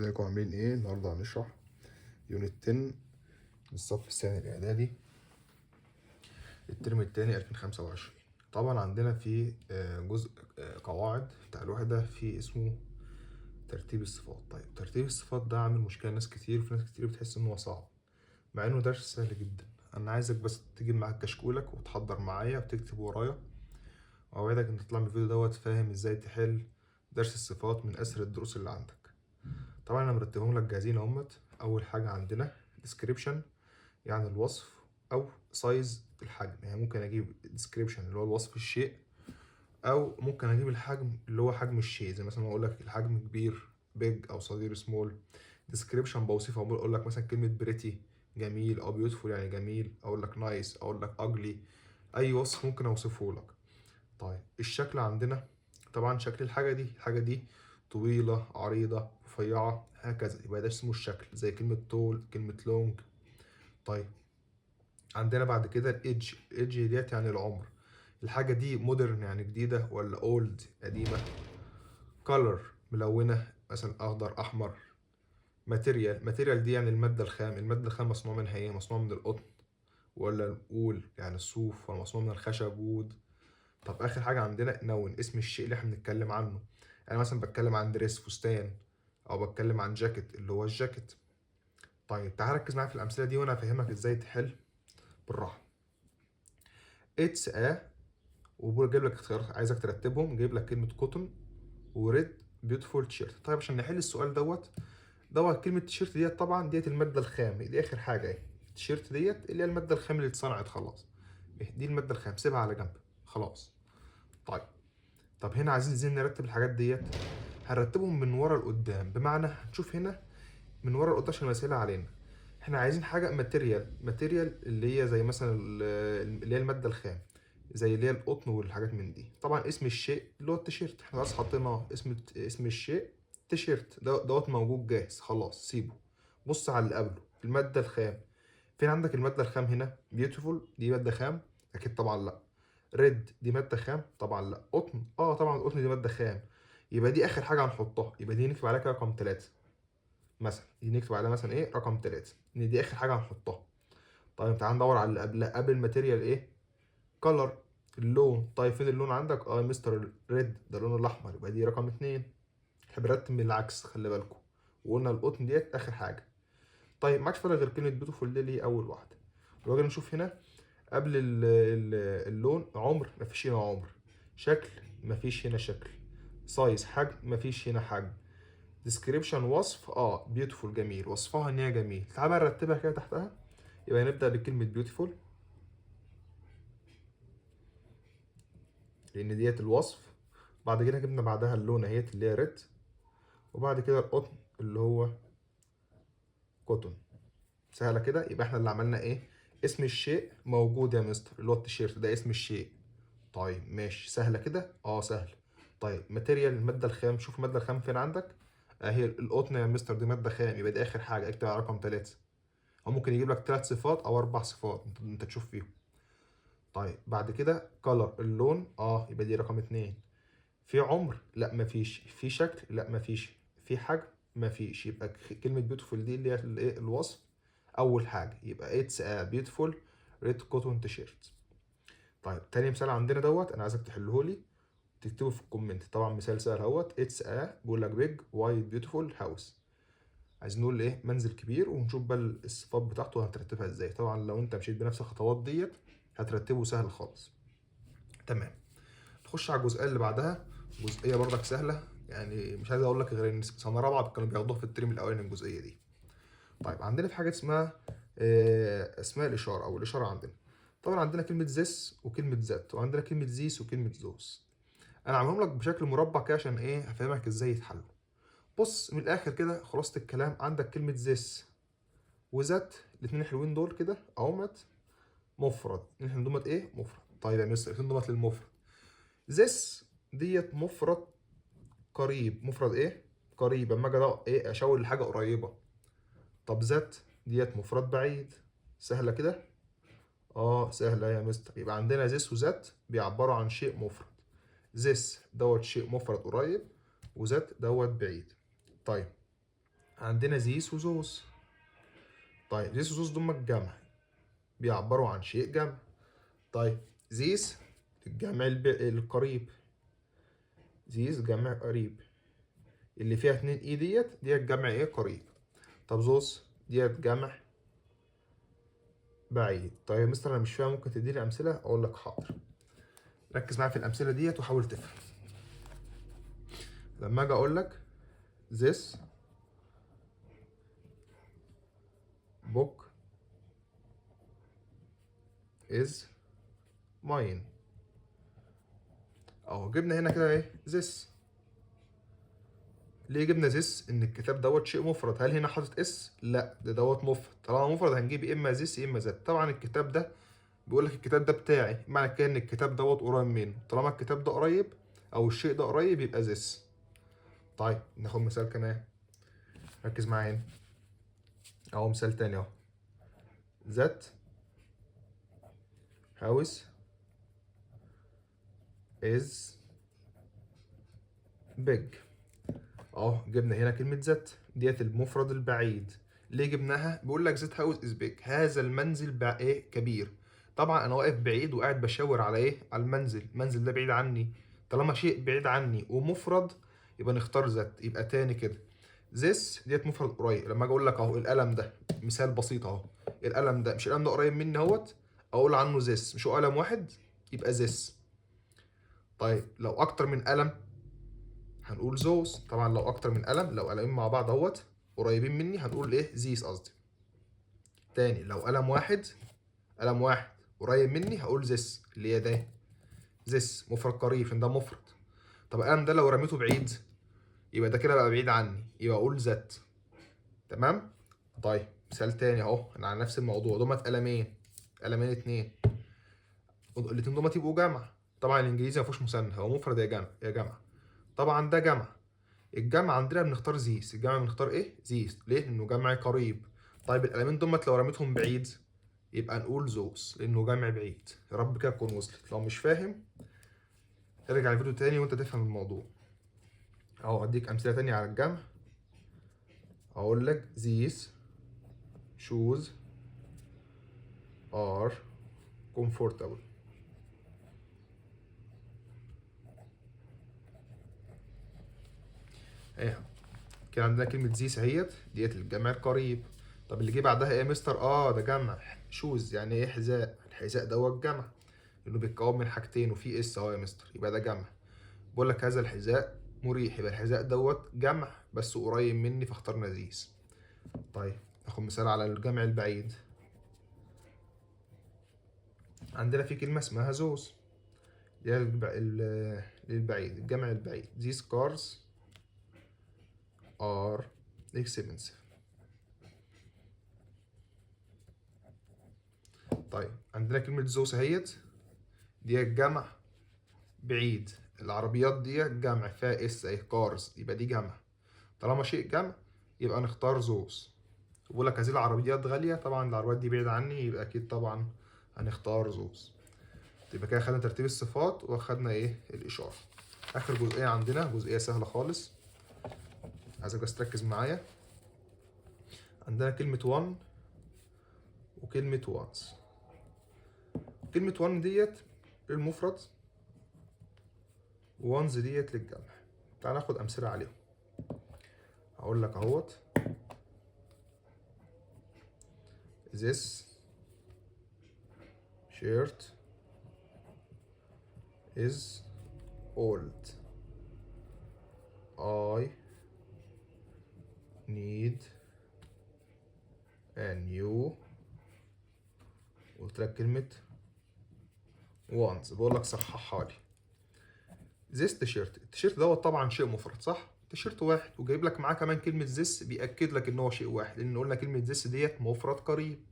ازيكم عاملين ايه؟ النهارده هنشرح يونت 10 من الصف الثاني الاعدادي الترم الثاني 2025. طبعا عندنا في جزء قواعد بتاع الوحده في اسمه ترتيب الصفات. طيب ترتيب الصفات ده عامل مشكله ناس كتير، وفي ناس كتير بتحس ان هو صعب مع انه درس سهل جدا. انا عايزك بس تجيب معاك كشكولك وتحضر معايا وتكتب ورايا، واوعدك ان تطلع من الفيديو دوت فاهم ازاي تحل درس الصفات من اسهل الدروس اللي عندك. طبعا انا مرتبهم لك جاهزين اهمت. اول حاجه عندنا description يعني الوصف، او سايز الحجم. يعني ممكن اجيب description اللي هو الوصف الشيء، او ممكن اجيب الحجم اللي هو حجم الشيء، زي مثلا اقول لك الحجم كبير big او صغير small. description بوصفه، اقول لك مثلا كلمه pretty جميل، او beautiful يعني جميل، اقول لك nice، اقول لك ugly. اي وصف ممكن اوصفه لك. طيب الشكل عندنا، طبعا شكل الحاجة دي طويلة عريضة رفيعة هكذا، يبقى ده اسمه الشكل، زي كلمة طول كلمة لونج. طيب عندنا بعد كده الايدج ديت يعني العمر. الحاجة دي مودرن يعني جديدة، ولا اولد قديمة. كولر ملونة مثلا أخضر أحمر. ماتيريال دي يعني المادة الخام. المادة الخام مصنوع منها ايه؟ مصنوع من القطن ولا الوول يعني الصوف، ولا مصنوع من الخشب وود. طب اخر حاجه عندنا نون اسم الشيء اللي احنا بنتكلم عنه. انا مثلا بتكلم عن دريس فستان، او بتكلم عن جاكيت اللي هو الجاكيت. طيب تعال ركز معايا في الامثله دي وانا افهمك ازاي تحل بالراحه. اتس وبقول جايب لك اختيارات عايزك ترتبهم. جايب لك كلمه كوتون وريد بيوتيفول تيشيرت. طيب عشان نحل السؤال دوت كلمه تيشيرت ديت طبعا ديت الماده الخام، دي اخر حاجه اهي. التيشيرت ديت اللي هي الماده الخام اللي اتصنعت خلاص، دي الماده الخام، سيبها على جنب خلاص. طب هنا عايزين ازاي نرتب الحاجات ديت؟ هنرتبهم من ورا لقدام، بمعنى هنشوف هنا من ورا لقدام عشان المسألة علينا. احنا عايزين حاجة ماتيريال اللي هي زي مثلا اللي هي المادة الخام، زي اللي هي القطن والحاجات من دي. طبعا اسم الشيء اللي هو التيشيرت، احنا خلاص حطينا اسم الشيء تيشيرت دوت موجود جاهز خلاص، سيبه. بص على اللي قبله، المادة الخام. فين عندك المادة الخام هنا؟ بيوتيفول دي مادة خام؟ أكيد طبعا لأ. ريد دي مادة خام؟ طبعا لأ. قطن؟ طبعا القطن دي مادة خام. يبقى دي آخر حاجة هنحطها، يبقى دي نكتب عليها كده رقم 3 مثلا. دي نكتب عليها مثلا إيه؟ رقم 3، إن دي آخر حاجة هنحطها. طيب تعال ندور على اللي قبلها. قبل الماتيريال إيه؟ كلر اللون. طيب فين اللون عندك؟ مستر ريد ده اللون الأحمر، يبقى دي رقم 2. احنا بنرتب من العكس خلي بالكم، وقلنا القطن ديت آخر حاجة. طيب معكش فرق غير كلمة بيوتيفول دي اللي هي أول واحدة. لو نشوف هنا قبل اللون عمر، مفيش هنا عمر. شكل، مفيش هنا شكل. سايز حجم، مفيش هنا حجم. ديسكريبشن وصف، بيوتيفول جميل، وصفها ان هي جميل. تعال بقى نرتبها كده تحتها. يبقى نبدأ بكلمة بيوتيفول لأن ديت الوصف. بعد كده جبنا بعدها اللون اهيت اللي هي ريد، وبعد كده القطن اللي هو كوتون. سهلة كده. يبقى احنا اللي عملنا ايه؟ اسم الشيء موجود يا مستر، اللي هو التيشيرت ده اسم الشيء. طيب ماشي، سهلة كده؟ سهل. طيب ماتيريال المادة الخام، شوف المادة الخام فين عندك؟ اهي القطن يا مستر، دي مادة خام، يبقى دي آخر حاجة، اكتب على رقم 3. أو ممكن يجيب لك 3 صفات أو 4 صفات، أنت تشوف فيهم. طيب بعد كده كلر اللون، يبقى دي رقم 2. في عمر؟ لا مفيش. في شكل؟ لا مفيش. في حجم؟ مفيش. يبقى كلمة بيوتيفول دي اللي هي الوصف أول حاجة، يبقى اتس بيوتيفول ريد كوتون تيشيرت. طيب تاني مثال عندنا أنا عايزك تحله لي تكتبه في الكومنت. طبعا مثال سهل اهوت. اتس بيقول لك بيج وايت بيوتيفول هاوس. عايزين نقول ايه؟ منزل كبير، ونشوف بقى الصفات بتاعته هترتبها ازاي. طبعا لو انت مشيت بنفس الخطوات ديت هترتبه سهل خالص. تمام. نخش على الجزئيه اللي بعدها. جزئيه برضك سهله، يعني مش عايز اقول لك غير ان سنه رابعه كانوا بياخدوها في الترم الاولاني الجزئيه دي. طيب عندنا في حاجه اسمها اسماء الاشاره او الاشاره عندنا. طبعا عندنا كلمه ذس وكلمه ذات، وعندنا كلمه ذيس وكلمه ذوس. انا عاملهم لك بشكل مربع كده عشان ايه؟ هفهمك ازاي يتحلوا. بص من الاخر كده خلاصه الكلام، عندك كلمه this وذات، الاثنين الحلوين دول كده اهمت مفرد. الاثنين دول ايه؟ مفرد. طيب يا مستر الاثنين دول للمفرد. this ديت مفرد قريب. مفرد ايه؟ قريب. اما اجي ايه اشاور لحاجه قريبه. طب ذات ديت مفرد بعيد. سهله كده؟ سهله يا مستر. يبقى عندنا this وذات بيعبروا عن شيء مفرد. this دوت شيء مفرد قريب، وذات دوت بعيد. طيب عندنا زيس وزوز. طيب زيس وزوز دول جمع، بيعبروا عن شيء جمع. طيب زيس الجمع القريب، زيس جمع قريب، اللي فيها 2 اي ديت جمع ايه؟ قريب. طب زوز ديت جمع بعيد. طيب يا مستر انا مش فاهم، ممكن تديني امثله؟ اقول لك حاضر. ركز معايا في الامثله ديت وحاول تفهم. لما اجي اقول لك this book is mine، اهو جبنا هنا كده ايه؟ this. ليه جبنا this؟ ان الكتاب دوت شيء مفرد. هل هنا حاطط اس؟ لا، ده دوت مفرد. طالما مفرد هنجيب يا اما this يا اما that. طبعا الكتاب ده بيقول لك الكتاب ده بتاعي، معنى كده ان الكتاب دوت قريب منه. طالما الكتاب ده قريب او الشيء ده قريب يبقى this. طيب ناخد مثال كمان، ركز معايا هنا اهو. مثال تاني اهو، that house is big. اه جبنا هنا كلمة ذات ديت المفرد البعيد. ليه جبناها؟ بيقول لك ذات هاوس از بيج، هذا المنزل ايه؟ كبير. طبعا انا واقف بعيد وقاعد بشاور على ايه؟ على المنزل. المنزل ده بعيد عني. طالما شيء بعيد عني ومفرد يبقى نختار ذات. يبقى تاني كده this ديت مفرد قريب. لما اجي اقول لك اهو القلم ده، مثال بسيط اهو، القلم ده، مش القلم ده قريب مني اهوت، اقول عنه this، مش هو قلم واحد يبقى this. طيب لو اكتر من قلم هنقول زوز. طبعا لو اكتر من قلم، لو قلمين مع بعض اهوت قريبين مني هنقول ايه؟ زيس قصدي. تاني لو قلم واحد، قلم واحد قريب مني هقول زس، اللي هي ده زس مفرد قريب عشان ده مفرد. طب القلم ده لو رميته بعيد يبقى ده كده بقى بعيد عني، يبقى اقول ذات. تمام. طيب مثال تاني اهو، انا على نفس الموضوع، دول قلمين، قلمين اتنين، الاتنين دول يبقوا جمع. طبعا الانجليزي ما فيهوش مثنى، هو مفرد يا جمع يا جمع. طبعا ده جمع. الجمع عندنا بنختار زيس، الجمع بنختار ايه؟ زيس. ليه؟ لانه جمع قريب. طيب القلمين دول لو رميتهم بعيد يبقى نقول زوس لانه جمع بعيد. يا رب كده تكون وصلت. لو مش فاهم ارجع الفيديو تاني وانت تفهم الموضوع. اهو اديك امثله تانية على الجمع. اقول لك these shoes are comfortable. ايه كده عندنا كلمه زيس اهيت ديت الجمع القريب. طب اللي جه بعدها ايه يا مستر؟ ده جمع شوز، يعني ايه؟ حذاء. الحذاء دوت جمع لانه بيتكون من حاجتين وفي اس اهو يا مستر، يبقى ده جمع. بقول لك هذا الحذاء مريح، يبقى الحذاء دوت جمع بس قريب مني فاخترنا زيس. طيب ناخد مثال على الجمع البعيد. عندنا في كلمة اسمها زوز، دي للبعيد، الجمع البعيد. these cars are expensive. طيب عندنا كلمة زوز اهيت دي الجمع بعيد. العربيات دي جمع فيها اس اهي كارز، يبقى دي جمع. طالما شيء جمع يبقى نختار زوز. بقول لك هذه العربيات غالية، طبعا العربيات دي بعيدة عني يبقى أكيد طبعا هنختار زوز. يبقى كده خدنا ترتيب الصفات واخدنا ايه؟ الإشارة. آخر جزئية عندنا جزئية سهلة خالص، عايزك بس تركز معايا. عندنا كلمة one وكلمة once. كلمة one ديت للمفرد وonce ديت للجمع. تعال ناخد أمثلة عليهم. هقول لك اهوت this shirt is old. I need a new. قلت لك كلمة once، بقول لك صححها لي. this t-shirt، التيشيرت دوت طبعا شيء مفرد صح؟ تيشيرت واحد، وجايب لك معاه كمان كلمة this بيأكد لك ان هو شيء واحد، لان قلنا كلمة this ديت مفرد قريب.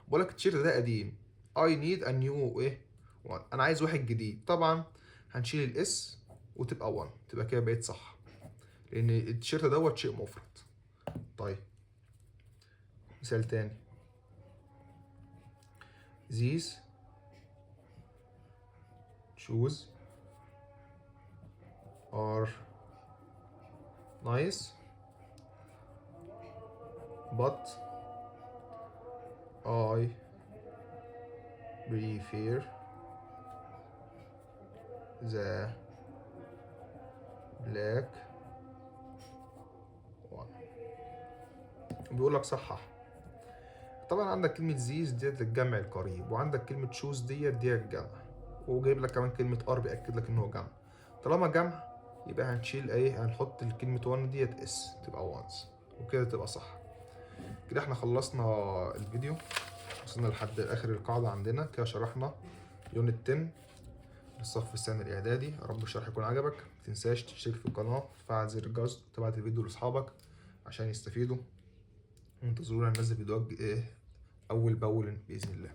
بقول لك التيشيرت ده قديم. I need a new ايه؟ one. انا عايز واحد جديد. طبعا هنشيل الاس وتبقى one، تبقى كده بقيت صح، لان التيشيرت دوت شيء مفرد. طيب مثال تاني، these shoes are nice but I prefer the black one. بيقول لك صحح. طبعا عندك كلمة زيز ديت الجمع القريب، وعندك كلمة شوز ديت الجمع، وجايب لك كمان كلمة ار بيأكد لك ان هو جمع. طالما جمع يبقى هنشيل ايه، هنحط الكلمة 1 ديت اس تبقى وانز، وكده تبقى صح. كده احنا خلصنا الفيديو، وصلنا لحد اخر القاعدة عندنا. كده شرحنا يونت 10 للصف الثاني الاعدادي. يا رب الشرح يكون عجبك. متنساش تشترك في القناة، تفعل زر الجرس، وتبعت الفيديو لاصحابك عشان يستفيدوا. انتظرونا ننزل فيديوهات ايه اول باول باذن الله.